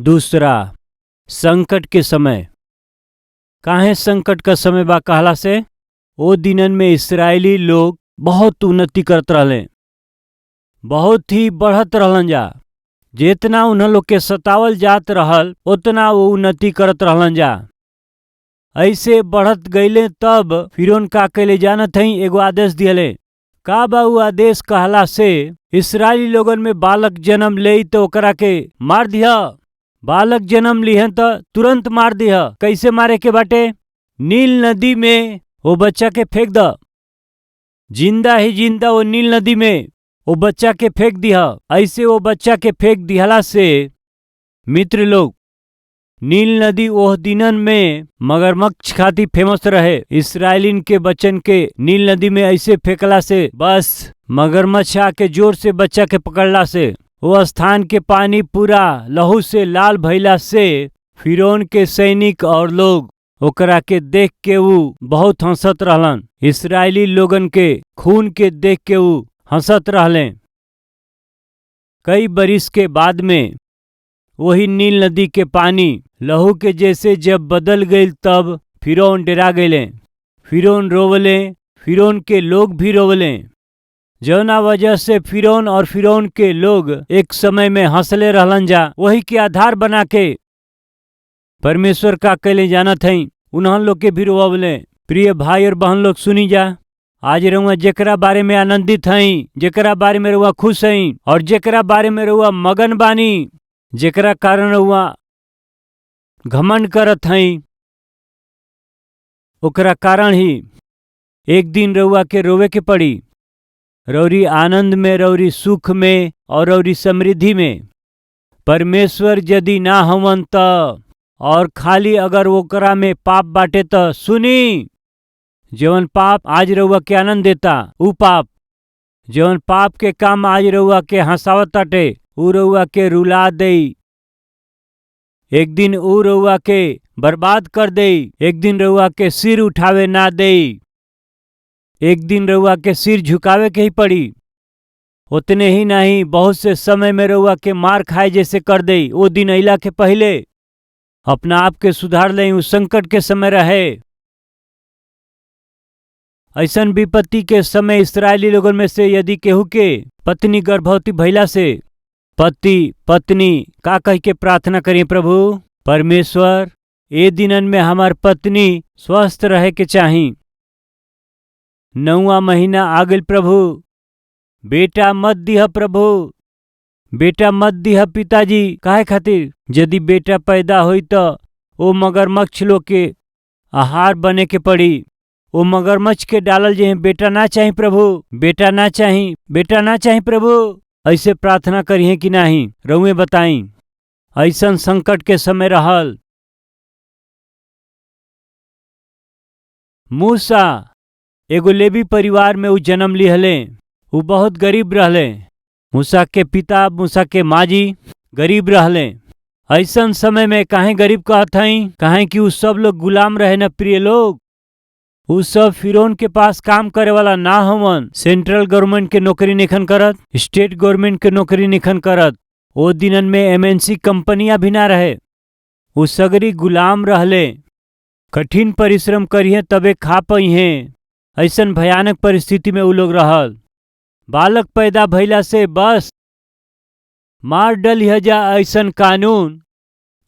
दूसरा, संकट के समय। काहे संकट का समय बा कहला से ओ दिनन में इस्राएली लोग बहुत उन्नति करत रहले, बहुत ही बढ़त रहलन जा। जितना उन्ह लोग के सतावल जात रहल उतना वो उन्नति करत रहलन जा। ऐसे बढ़त गईले तब फिरौन का कैले जानत हई, एगो आदेश दियले। का बा उ आदेश कहला से इस्राएली लोगन में बालक जन्म ले तो ओकरा के मार दिया। बालक जन्म लिहन तो तुरंत मार दिया। कैसे मारे के बाटे? नील नदी में वो बच्चा के फेंक द। जिंदा ही जिंदा वो नील नदी में वो बच्चा के फेंक दिया। ऐसे वो बच्चा के फेंक दिहला से मित्र लोग, नील नदी ओह दिनन में मगरमच्छ खाती फेमस रहे। इस्राएलिन के बच्चन के नील नदी में ऐसे फेंकला से बस मगरमच्छ आके जोर से बच्चा के पकड़ला से वो स्थान के पानी पूरा लहू से लाल भइला से फिरौन के सैनिक और लोग ओकरा के देख के ऊ बहुत हंसत रहलन। इस्राएली लोगन के खून के देख के ऊ हंसत रहले। कई बरिस के बाद में वही नील नदी के पानी लहू के जैसे जब बदल गई तब फिरौन डरा गए। फिरौन रोवले, फिरौन के लोग भी रोवले। जौना वजह से फिरौन और फिरौन के लोग एक समय में हंसले रहलन जा। वही के आधार बना के परमेश्वर का कैले जानत हई, उन्हन लोग के भी रोवले। प्रिय भाई और बहन लोग सुनी जा, आज रउआ जेकरा बारे में आनंदित हई, जेकरा बारे में रउआ खुश हई और जेकरा बारे में रउआ मगन बानी, जेकरा कारण रउआ घमंड करत हई, ओकरा कारण ही एक दिन रउआ के रोवे के पड़ी। रौरी आनंद में, रौरी सुख में और रौरी समृद्धि में परमेश्वर यदि ना हवन त और खाली अगर ओकरा में पाप बाटे त सुनी, जवन पाप आज रउआ के आनंद देता ऊ पाप, जवन पाप के काम आज रउआ के हंसावत ताटे ऊ रउआ के रुला देई। एक दिन ऊ रउआ के बर्बाद कर देई। एक दिन रउआ के सिर उठावे ना देई। एक दिन रउआ के सिर झुकावे के ही पड़ी। उतने ही नहीं, बहुत से समय में रउआ के मार खाए जैसे कर देई। वो दिन अइला के पहले अपना आप के सुधार ले। उस संकट के समय रहे। ऐसन विपत्ति के समय इस्राएली लोगन में से यदि केहू के पत्नी गर्भवती भइला से पति पत्नी का कह के प्रार्थना करें, प्रभु परमेश्वर ए दिनन में हमार पत्नी स्वस्थ रहे के चाही। 9वां महीना आ गइल प्रभु, बेटा मत दिह प्रभु, बेटा मत दिह पिताजी। काहे खातिर? यदि बेटा पैदा होई तो ओ मगरमच्छ लोग के आहार बने के पड़ी। ओ मगरमच्छ के डालल जे बेटा ना चाही प्रभु, बेटा ना चाही, बेटा ना चाही प्रभु। ऐसे प्रार्थना करिए कि नहीं? रउए बताई। ऐसन संकट के समय रहल। मूसा एगो लेवी परिवार में ऊ जन्म लिहले। ऊ बहुत गरीब रहले। मूसा के पिता, मूसा के माजी गरीब रहले। ऐसन समय में काहे गरीब कहत हई? काहे कि ऊ सब लोग गुलाम रहे न प्रिय लोग। ऊ सब फिरौन के पास काम करे वाला ना हवन। सेंट्रल गवर्नमेंट के नौकरी निखन करत, स्टेट गवर्नमेंट के नौकरी निखन करत। ओ दिनन में एमएनसी कंपनियां भी ना रहे। ऊ सगरी गुलाम रहले। कठिन परिश्रम करिए तबे खा पइहे। ऐसन भयानक परिस्थिति में ऊ लोग रहल। बालक पैदा भइला से बस मार डलिह जा, ऐसन कानून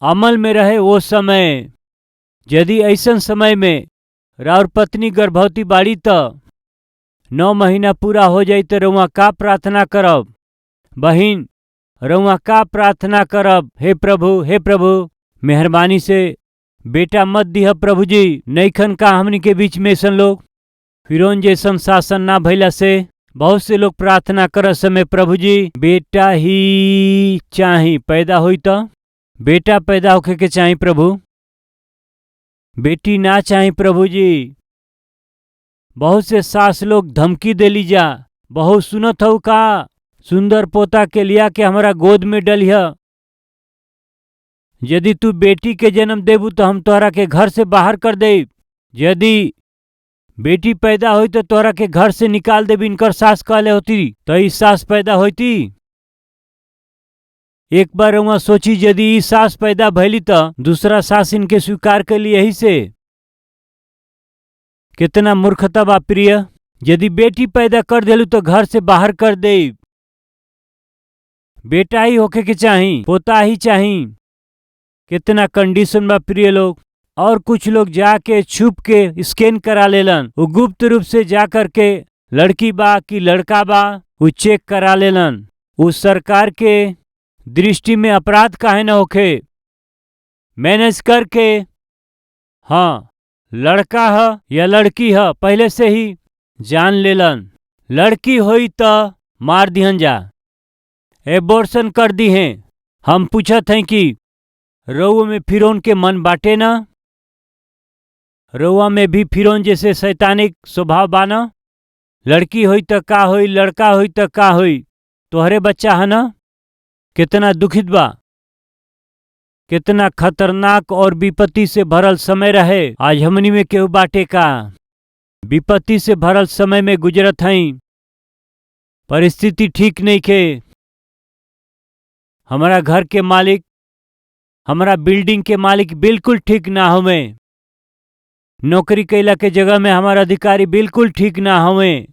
अमल में रहे वो समय। यदि ऐसन समय में राउर पत्नी गर्भवती बाड़ी त 9 महीना पूरा हो जाई तो रउआ का प्रार्थना करब? बहिन, रउआ का प्रार्थना करब? हे प्रभु मेहरबानी से बेटा मत दिह प्रभु जी। नैखन का हमनी के बीच में ऐसन लोग? फिरौन जैसन शासन ना भइला से बहुत से लोग प्रार्थना कर समय, प्रभु जी बेटा ही चाही, पैदा होई तो बेटा पैदा होके के चाही प्रभु, बेटी ना चाही प्रभु जी। बहुत से सास लोग धमकी देली जा, बहुत सुनत हऊ का? सुंदर पोता के लिया के हमारा गोद में डलिह। यदि तू बेटी के जन्म देबू तो हम तोहरा के घर से बाहर कर देब। यदि बेटी पैदा हुई तो तोहरा के घर से निकाल देब। इनकर सास कहले होती तो ई सास पैदा होती। एक बार रउआ सोची यदि ई सास पैदा भइली त दूसरा सास इनके स्वीकार कर ली यही से। कितना मूर्खता बा प्रिय। यदि बेटी पैदा कर देलू तो घर से बाहर कर दे। बेटा ही होके के चाही, पोता ही चाही। कितना कंडीशन बा प्रिय लोग। और कुछ लोग जाके छुप के स्कैन करा लेलन, वो गुप्त रूप से जा करके लड़की बा कि लड़का बा वो चेक करा लेलन। उस सरकार के दृष्टि में अपराध काहे न होखे। मैनेज करके हाँ लड़का है या लड़की है पहले से ही जान लेलन। लड़की होई तो मार दिहन जा, एबॉर्शन कर दी हैं। हम पूछत हैं कि रउआ में फिरौन के मन बाटे ना? रउआ में भी फिरौन जैसे शैतानिक स्वभाव बाना? लड़की होई तो का होई, लड़का होई तो का होई, तोहरे बच्चा है ना। कितना दुखित बा। कितना खतरनाक और विपत्ति से भरल समय रहे आज हमनी में केहू बाटे का। विपत्ति से भरल समय में गुजरत हई। परिस्थिति ठीक नहीं खे। हमारा घर के मालिक, हमारा बिल्डिंग के मालिक बिल्कुल ठीक ना होवे। नौकरी कैला के जगह में हमारा अधिकारी बिल्कुल ठीक ना होवे।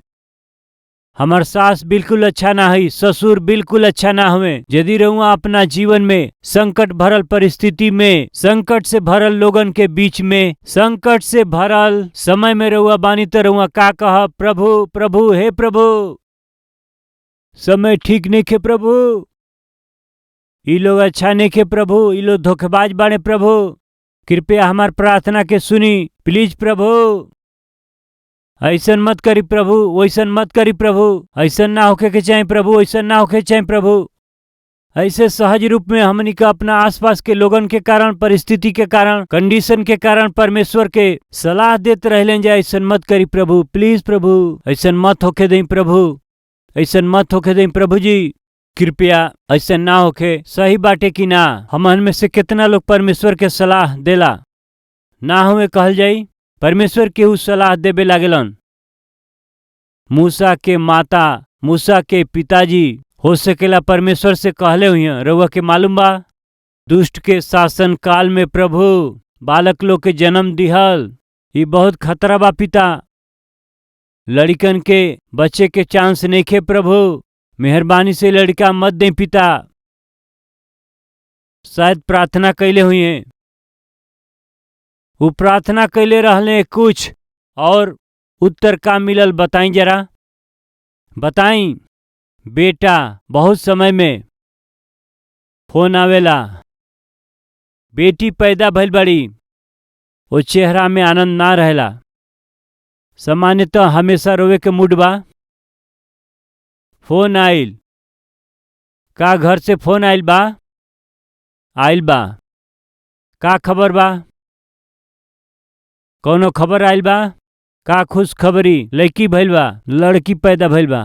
हमार सास बिल्कुल अच्छा ना है, ससुर बिल्कुल अच्छा ना हुए। यदि रहुआ अपना जीवन में संकट भरल परिस्थिति में, संकट से भरल लोगन के बीच में, संकट से भरल समय में रहुआ बानी तो रहुआ का कह, प्रभु प्रभु हे प्रभु समय ठीक नहीं खे प्रभु, ई लोग अच्छा नहीं खे प्रभु, ई लोग धोखेबाज बाने प्रभु, कृपया हमार प्रार्थना के सुनी प्लीज प्रभु। ऐसन मत करी प्रभु, वैसन मत करी प्रभु, ऐसन ना होके के चाहे प्रभु, ऐसन ना होके चाहे प्रभु। ऐसे सहज रूप में हमनी का अपना आसपास के लोगन के कारण, परिस्थिति के कारण, कंडीशन के कारण परमेश्वर के सलाह देते रहले जाए ऐसन मत करी प्रभु, प्लीज प्रभु ऐसन मत होके दें प्रभु, ऐसन मत होके दें प्रभु जी, कृपया ऐसा ना होके। सही बाटे कि ना? हमन में से कितना लोग परमेश्वर के सलाह देला ना हुए कहल जाई। परमेश्वर केहू सलाह देवे लागेलन। मूसा के माता, मूसा के पिताजी हो सकेला परमेश्वर से कहले हुई रउआ के मालूम बा। दुष्ट के शासन काल में प्रभु बालक लोग के जन्म दिहल, ये बहुत खतरा बा पिता। लड़कन के बच्चे के चांस नहीं खे प्रभु, मेहरबानी से लड़का मत दें पिता। शायद प्रार्थना कैले हुई हैं, वो प्रार्थना कैले रहले कुछ और उत्तर का मिलल बताई जरा, बताई। बेटा बहुत समय में फोन आवेला, बेटी पैदा भइल बड़ी, वो चेहरा में आनंद ना रहेला। सामान्यतः हमेशा रोवे के मूड बा। फोन आइल, का घर से फोन आइल बा? आइल बा, का खबर बा? कौनो खबर आइल बा? का खुश खबरी, लड़की भइल बा, लड़की पैदा भइल बा।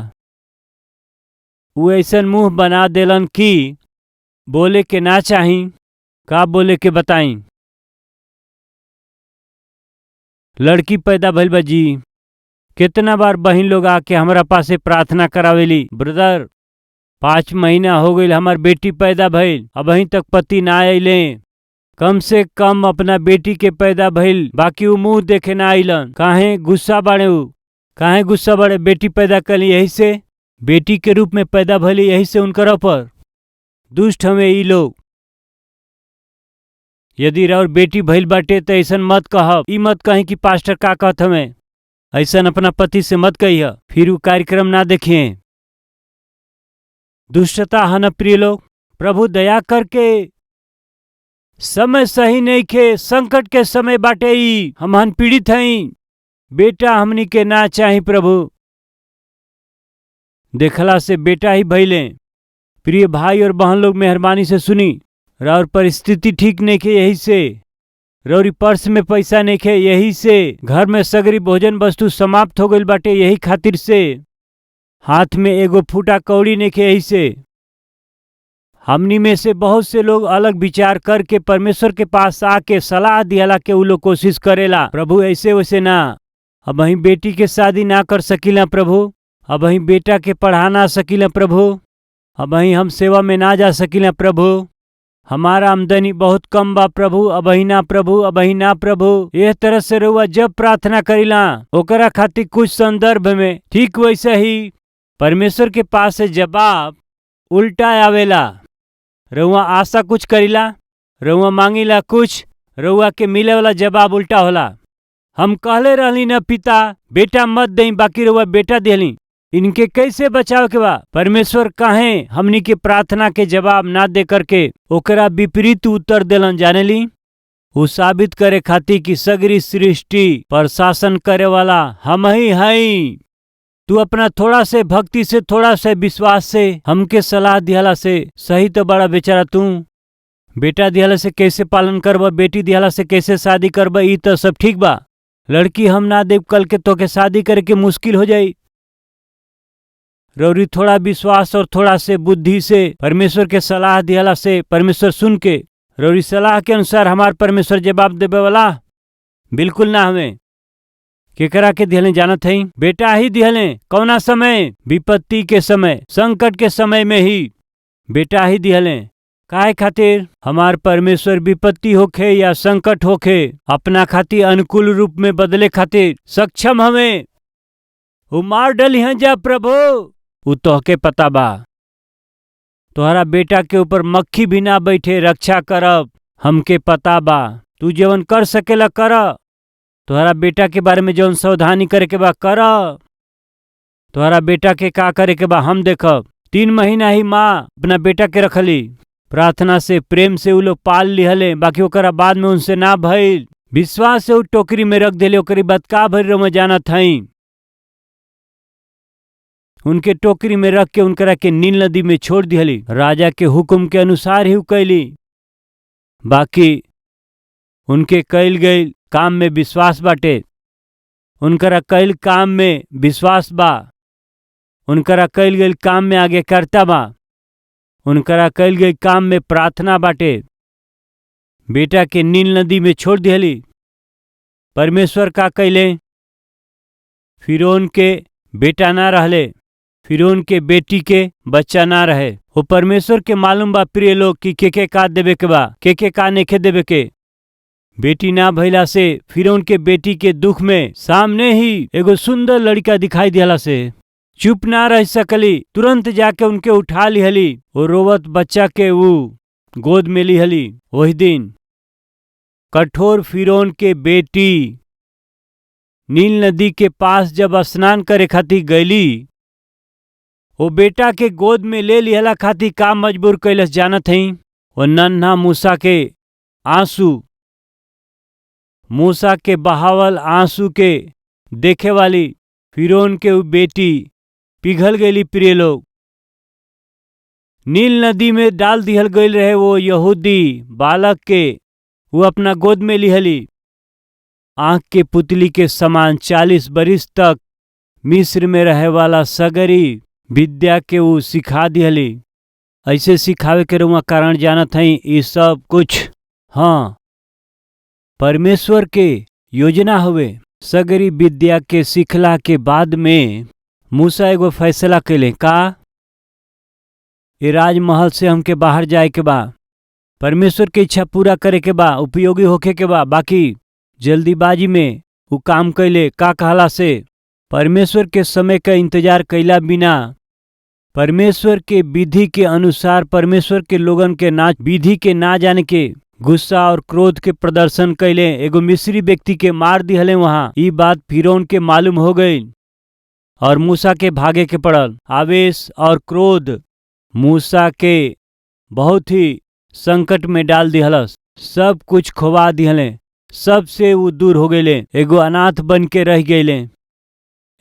वो ऐसन मुंह बना देलन कि बोले के ना चाही, का बोले के बताई। लड़की पैदा भइल बा जी। कितना बार बहन लोग आके हमारा पासे प्रार्थना करावेली, ब्रदर 5 महीना हो गई हमार बेटी पैदा भइल, अब अहीं तक पति ना आइले। कम से कम अपना बेटी के पैदा भइल, बाकी वो मुंह देखे ना आइलन। काहे गुस्सा बाड़े? उ काहे गुस्सा बाड़े? बेटी पैदा कली यही से, बेटी के रूप में पैदा भइली यही से उनकर पर दुष्ट हमें ई लोग। यदि और बेटी भइल बाटे तो ऐसन मत कहब, ई मत कहीं कि पास्टर का कहत हमें, ऐसन अपना पति से मत कहिए, फिर वो कार्यक्रम ना देखिए। दुष्टता है न प्रिय लोग। प्रभु दया करके, समय सही नहीं खे, संकट के समय बाटे ई, हमहन पीड़ित हई, बेटा हमनी के ना चाही प्रभु। देखला से बेटा ही भइले। प्रिय भाई और बहन लोग मेहरबानी से सुनी, और परिस्थिति ठीक नहीं खे यही से, रौरी पर्स में पैसा नहीं खे यही से, घर में सगरी भोजन वस्तु समाप्त हो गई बाटे यही खातिर से, हाथ में एगो फूटा कौड़ी नहीं खे यही से। हमनी में से बहुत से लोग अलग विचार करके परमेश्वर के पास आके सलाह दियाला के उ लोग कोशिश करेला, प्रभु ऐसे वैसे ना, अब वहीं बेटी के शादी ना कर सकीला प्रभु, अब वहीं बेटा के पढ़ा ना सकीला प्रभु, अबही हम सेवा में ना जा सकिला प्रभु। हमारा आमदनी बहुत कम बा प्रभु, अबही ना प्रभु, अबही ना प्रभु। यह तरह से रउआ जब प्रार्थना करीला ओकरा खातिर कुछ संदर्भ में ठीक वैसे ही परमेश्वर के पास से जवाब उल्टा आवेला। रउआ आशा कुछ करीला, रउआ मांगीला कुछ, रउआ के मिले वाला जवाब उल्टा होला। हम कहले रहली न पिता बेटा मत दें, बाकी रउआ बेटा देली। इनके कैसे बचाव के बा? परमेश्वर काहे हमनी के प्रार्थना के जवाब ना दे करके ओकरा विपरीत उत्तर देलन जानेली? वो साबित करे खातिर कि सगरी सृष्टि पर शासन करे वाला हम ही हई। तू अपना थोड़ा से भक्ति से, थोड़ा से विश्वास से हमके सलाह दिहला से सही तो बड़ा बेचारा तू। बेटा दिहला से कैसे पालन करबा, बेटी दिहला से कैसे शादी करबा, ई तो सब ठीक बा। लड़की हम ना देव कल के तो के शादी करे के मुश्किल हो जाई। रौरी थोड़ा विश्वास और थोड़ा से बुद्धि से परमेश्वर के सलाह दिहला से परमेश्वर सुन के रौरी सलाह के अनुसार हमार परमेश्वर जवाब देवे वाला बिल्कुल ना हमें। केकरा के दिहले जानत हई? बेटा ही दिहले। कौना समय? विपत्ति के समय, संकट के समय में ही बेटा ही दिहले। काहे खातिर? हमार परमेश्वर विपत्ति होखे या संकट होखे अपना खातिर अनुकूल रूप में बदले खातिर सक्षम हमें। वो मार डली हैं जा प्रभु, वो तोहके पता बा। तोहरा बेटा के ऊपर मक्खी भी ना बैठे, रक्षा करब हमके पता बा। तू जवन कर सकेला कर। तोहरा बेटा के बारे में जवन सावधानी करे के बा कर। तोहरा बेटा के का करे के बा हम देखब। 3 महीना ही माँ अपना बेटा के रखली, प्रार्थना से प्रेम से उ लोग पाल लिहले, बाकी ओकरा बाद में उनसे ना भइल। विश्वास से उ टोकरी में रख देले। ओकरी बाद का भइल रउआ जानत हई? उनके टोकरी में रख के उनकरा के नील नदी में छोड़ दिहली। राजा के हुक्म के अनुसार ही कैली। बाकी उनके कैल गई काम में विश्वास बाटे। उनकरा कैल काम में विश्वास बा। उनकरा कैल गई काम में आगे करता बा। उनकरा कैल गई काम में प्रार्थना बाटे। बेटा के नील नदी में छोड़ दिहली। परमेश्वर का कैले? फिरौन के बेटा ना रहले, फिरौन के बेटी के बच्चा ना रहे। वो परमेश्वर के मालूम बा प्रिय लोग कि के का देवे के बा, के का नेखे देवे के। बेटी ना भइला से फिरौन के बेटी के दुख में सामने ही एगो सुंदर लड़का दिखाई दिला से चुप ना रह सकली। तुरंत जाके उनके उठा लिहली और रोवत बच्चा के वो गोद में लिहली। वही दिन कठोर फिरौन के बेटी नील नदी के पास जब स्नान करे खातिर गईली, वो बेटा के गोद में ले लिहला खातिर का मजबूर कैलस जानत हई? वो नन्हा मूसा के आंसू, मूसा के बहावल आंसू के देखे वाली फिरौन के वो बेटी पिघल गई। प्रिय लोग, नील नदी में डाल दिहल गई रहे वो यहूदी बालक के वो अपना गोद में लिहली। आंख के पुतली के समान 40 बरिस तक मिस्र में रहे वाला सगरी विद्या के वो सिखा दिहली। ऐसे सिखावे के रुआ कारण जानत हई? ये सब कुछ हाँ परमेश्वर के योजना हुए। सगरी विद्या के सिखला के बाद में मूसा एगो फैसला कैले का ये राजमहल से हमके बाहर जाए के बा, परमेश्वर के इच्छा पूरा करे के बा, उपयोगी होके के बा। बाकी जल्दीबाजी में वो काम कैले का कहला से परमेश्वर के समय का इंतजार कैला बिना, परमेश्वर के विधि के अनुसार परमेश्वर के लोगन के ना विधि के ना जाने के गुस्सा और क्रोध के प्रदर्शन कैले एगो मिस्री व्यक्ति के मार दिहले। वहां ये बात फिरौन के मालूम हो गई और मूसा के भागे के पड़ल। आवेश और क्रोध मूसा के बहुत ही संकट में डाल दिहलस। सब कुछ खोवा दिहले, सबसे वो दूर हो गए। एगो अनाथ बन के रह गए।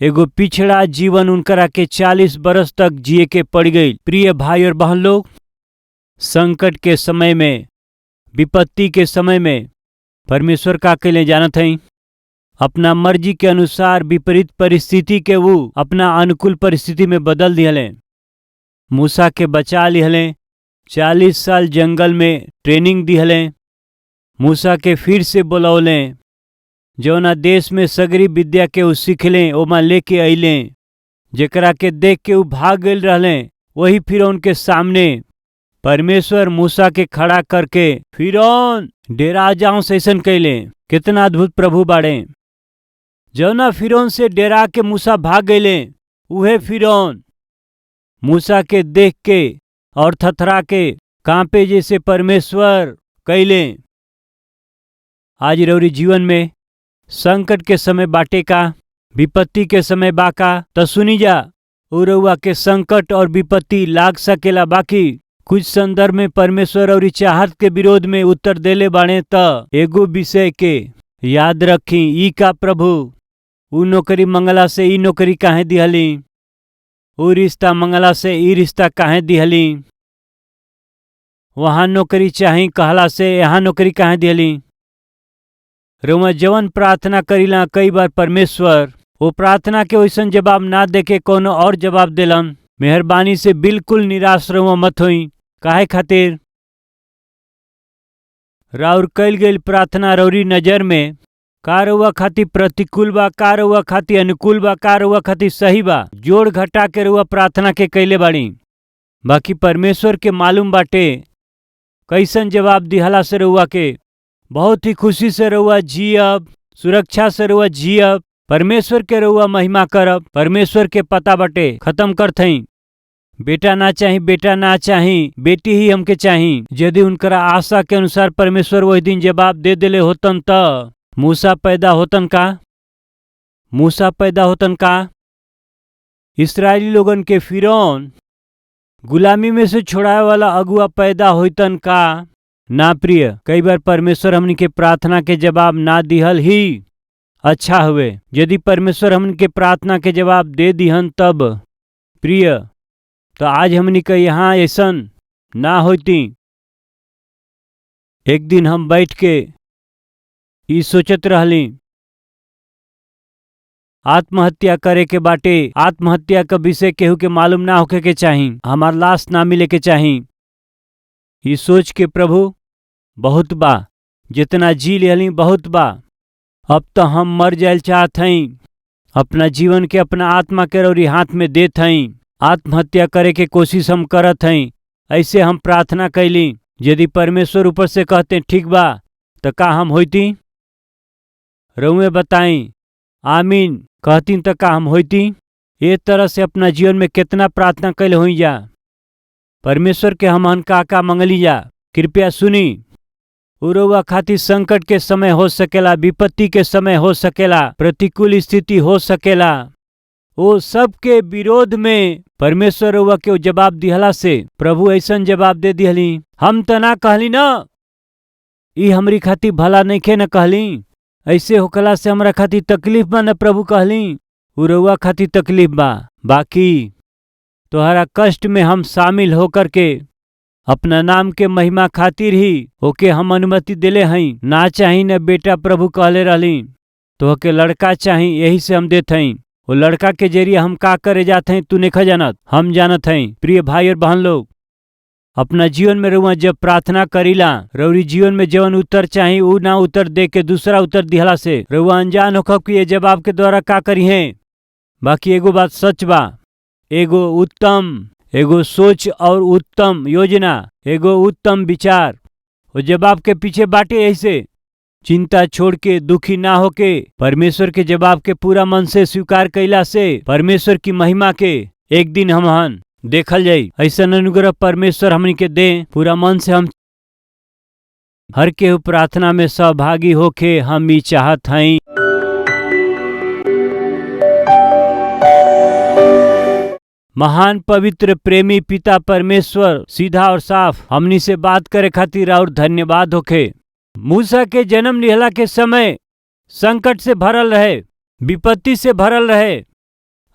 एगो पिछड़ा जीवन उनकरा के 40 बरस तक जिए के पड़ गई। प्रिय भाई और बहन लोग, संकट के समय में, विपत्ति के समय में परमेश्वर का कैले जानत हई? अपना मर्जी के अनुसार विपरीत परिस्थिति के वो अपना अनुकूल परिस्थिति में बदल दिहले। मूसा के बचा लिहले, 40 साल जंगल में ट्रेनिंग दिहले। मूसा के फिर से बुलौले, जौना देश में सगरी विद्या के वो सीखले ओमा लेके अइले। जेकरा के देख के वो भाग गए रहले, वही फिरौन के सामने परमेश्वर मूसा के खड़ा करके फिरौन डेरा जाऊं से ऐसन कैले। कितना अद्भुत प्रभु बाड़े। जौना फिरौन से डेरा के मूसा भाग गए, उहे फिरौन मूसा के देख के और थथरा के कांपे जैसे परमेश्वर कैले। आज रौरी जीवन में संकट के समय बाटे का, विपत्ति के समय बाका, तो सुनी जा उरवा के संकट और विपत्ति लाग सकेला। बाकी कुछ संदर्भ में परमेश्वर और चाहत के विरोध में उत्तर देले बाणे। त एगो विषय के याद रखी, ई का प्रभु ऊ नौकरी मंगला से ई नौकरी काहे दिहली, ऊ रिश्ता मंगला से ई रिश्ता काहे दिहली, वहां नौकरी चाही कहला से यहाँ नौकरी काहे दिहली। रउआ जवन प्रार्थना करीला, कई बार परमेश्वर वो प्रार्थना के वैसन जवाब ना देके कोनो और जवाब देलन। मेहरबानी से बिल्कुल निराश रउआ मत होई। काहे खातिर राउर कैल गईल प्रार्थना रौरी नजर में का रउआ खातिर प्रतिकूल बा, का रउआ खातिर अनुकूल बा, का रउआ खातिर सही बा, जोड़ घटा के रउआ प्रार्थना के कैले बाड़ी। बाकी परमेश्वर के मालूम बाटे कैसन जवाब दिहला से रउआ के बहुत ही खुशी से रउआ जियब, सुरक्षा से रउआ जियब, परमेश्वर के रउआ महिमा करब। परमेश्वर के पता बाटे खत्म कर थई। बेटा ना चाही, बेटा ना चाही, बेटी ही हमके चाही। यदि उनकरा आशा के अनुसार परमेश्वर वही दिन जवाब दे देले होतन त मूसा पैदा होतन का? मूसा पैदा होतन का? इस्राएली लोगन के फिरौन गुलामी में से छुड़ाए वाला अगुआ पैदा होतन का? ना प्रिय, कई बार परमेश्वर हमनी के प्रार्थना के जवाब ना दिहल ही अच्छा हुए। यदि परमेश्वर हमनी के प्रार्थना के जवाब दे दिहन तब प्रिय, तो आज हमनी के यहाँ ऐसन ना होती। एक दिन हम बैठ के ई सोचत रहली, आत्महत्या करे के बाटे। आत्महत्या का विषय केहू के मालूम ना होके के चाही, हमार लाश ना मिले के चाही। ई सोच के प्रभु बहुत बा, जितना जी लेली बहुत बा। अब तो हम मर जायल चाहत हई, अपना जीवन के अपना आत्मा के रौरी हाथ में देत हई। आत्महत्या करे के कोशिश हम करत हई। ऐसे हम प्रार्थना कैली। यदि परमेश्वर ऊपर से कहते ठीक बा तो का हम होती? रउए बताई, आमीन कहतीन तो का हम होती? ए तरह से अपना जीवन में कितना प्रार्थना कैले हुई जा। परमेश्वर के हमन का मंगली जा। कृपया सुनी, उरवा खातिर संकट के समय हो सकेला, विपत्ति के समय हो सकेला, प्रतिकूल स्थिति हो सकेला। वो सब के विरोध में परमेश्वर रउआ के जवाब दिहला से प्रभु ऐसन जवाब दे दिहली। हम त ना कहली ना ई हमरी खातिर भला नइखे न कहली। ऐसे होकला से हमरा खातिर तकलीफ बा न प्रभु कहली। उ रउआ खातिर तकलीफ बा, बाकी तोहरा कष्ट में हम शामिल होकर के अपना नाम के महिमा खातिर ही ओके हम अनुमति देले हई। ना चाही न बेटा प्रभु कहले रहली, तोहके लड़का चाही, यही से हम देत हई। वो लड़का के जरिए हम का करे जाते हैं तू नहीं जानत, हम जानत हई। प्रिय भाई और बहन लोग, अपना जीवन में रउआ जब प्रार्थना करीला, रउरी जीवन में जवन उत्तर चाही ऊ ना उत्तर दे के दूसरा उत्तर दिहला से रउआ अनजान होखब कि ये जवाब के द्वारा का करी है। बाकी एगो बात सच बा, एगो उत्तम एगो सोच और उत्तम योजना, एगो उत्तम विचार वो जवाब के पीछे बाटे। ऐसे चिंता छोड़ के, दुखी ना होके परमेश्वर के जवाब के पूरा मन से स्वीकार कैला से परमेश्वर की महिमा के एक दिन हमहन देखल जाई। ऐसा अनुग्रह परमेश्वर हमनी के दे। पूरा मन से हम हर केहू प्रार्थना में सहभागी होके हम ई चाहत हई। महान पवित्र प्रेमी पिता परमेश्वर सीधा और साफ हमनी से बात करे खातिर और धन्यवाद होखे। मूसा के जन्म लिहला के समय संकट से भरल रहे, विपत्ति से भरल रहे।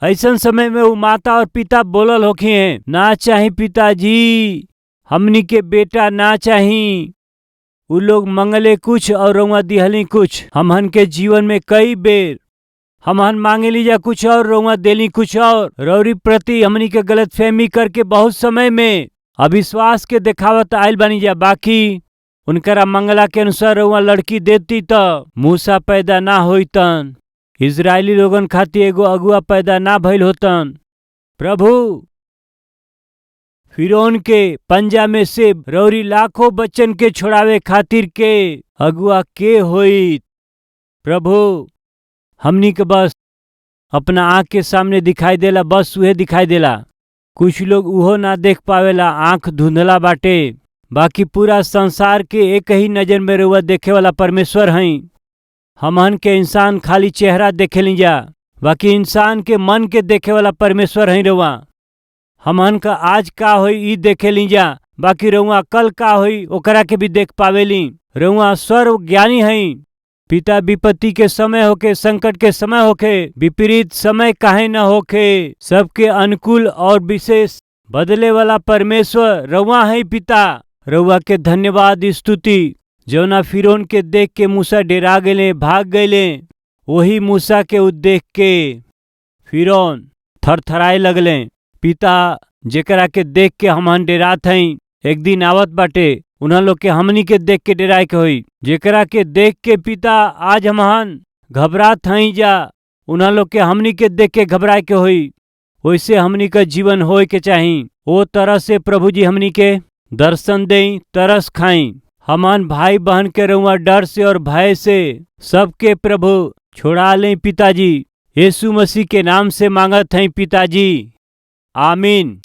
ऐसन समय में वो माता और पिता बोलल होखी हैं, ना चाही पिताजी, हमनी के बेटा ना चाही। उ लोग मंगले कुछ और रउआ दिहली कुछ। हमहन के जीवन में कई बेर हमहन मांगे लीजा कुछ और रउआ देली कुछ और। रौरी प्रति हमनी के गलत फहमी करके बहुत समय में अविश्वास के देखावत आयल बनी जा। बाकी उनकरा मंगला के अनुसार रउआ लड़की देती त मूसा पैदा ना होइतन, इजरायली लोगन खातिर एगो अगुआ पैदा ना भइल होतन। प्रभु फिरौन के पंजा में से रौरी लाखों बच्चन के छोड़ावे खातिर के अगुआ के होई। प्रभु हमनी के बस अपना आँख के सामने दिखाई देला, बस उहे दिखाई देला। कुछ लोग उहो ना देख पावेला, आँख धुंधला बाटे। बाकी पूरा संसार के एक ही नजर में रउआ देखे वाला परमेश्वर हई। हमहन के इंसान खाली चेहरा देखे ली जा, बाकी इंसान के मन के देखे वाला परमेश्वर हई रउआ। हमहन का आज का होई ई देखे ली जा, बाकी रउआ कल का होई ओकरा के भी देख पावेली। रउआ सर्व ज्ञानी हई। पिता विपत्ति के समय होके, संकट के समय होके, विपरीत समय काहे न होके, सबके अनुकूल और विशेष बदले वाला परमेश्वर रउआ है। पिता रउआ के धन्यवाद स्तुति। जौना फिरौन के देख के मूसा डेरा गए, भाग गए, वही मूसा के देख के फिरौन थरथराए लगले। पिता जेकरा के देख के हमहन डेरात हई, एक दिन आवत बाटे उन्हा लोग के हमनी के देख के डेराए के होई। जेकरा के देख के पिता आज हमहन घबरात हई जा, उन्हा लोग के हमनी के देख के घबराए के होई। वैसे हमनी का जीवन होए के चाही। ओ तरह से प्रभु जी हमनी के दर्शन देई, तरस खाई। हमन भाई बहन के रउआ डर से और भय से सबके प्रभु छोड़ा लें पिताजी। यीशु मसीह के नाम से मांगत हैं पिताजी, आमीन।